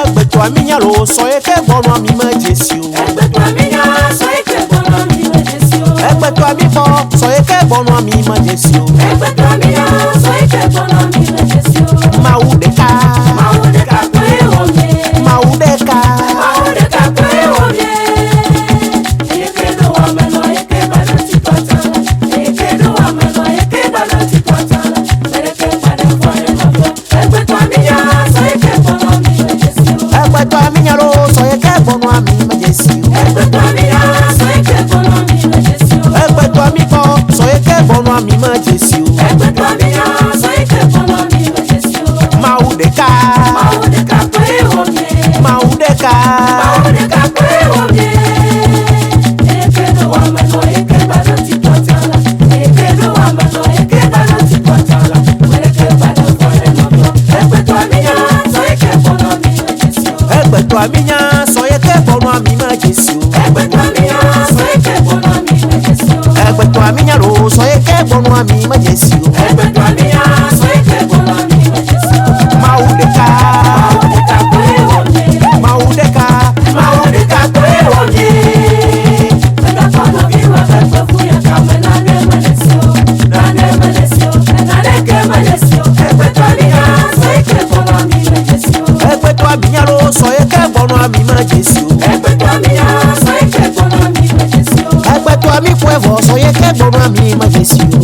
Egbeto aminya lo so eke bono ami ma Jesi o. Egbeto aminya so eke bono ami ma Jesi o. Egbeto ami bo so eke bono ami ma Jesi o. Egbeto aminya so eke bono ami ma Jesi o. Maudeka kwe wome. Maudeka kwe wome. Eke do wamelo eke baloti patala. Eke do wamelo eke baloti patala. Mereke pade fire love. Egbeto aminya so eke bono ami ma Jesi o. Egbeto aminya lo so eke bono ami ma Jesi o. Egbeto aminya so eke bono ami ma Jesi o. Egbeto ami bo so eke bono ami ma Jesi o. Egbeto aminya so eke bono ami ma Jesi o. Maudeka kwe wome. Maudeka kwe wome. Eke do wamelo eke baloti patala. Eke do wamelo eke baloti patala. Mereke pade fire love. Egbeto aminya so eke bono ami ma Jesi o. Egbeto aminya so eke bono ami ma Jesi o. Egbeto aminya so eke bono ami ma Jesi o. Egbeto aminya lo so eke bono ami ma Jesi o. Egbeto aminya so eke bono ami ma Jesi o. Maudeka kwe wome. Maudeka kwe wome. Mega kono biwa kakwe fuya kame na ne malesio. Na ne malesio. Na ne ke malesio. Egbeto aminya so eke bono ami ma Jesi o. Egbeto aminya lo so eke bono ami ma Jesi o. Egbeto aminya so eke bono ami ma Jesi o. Egbeto ami kwevo so eke bono ami ma Jesi o.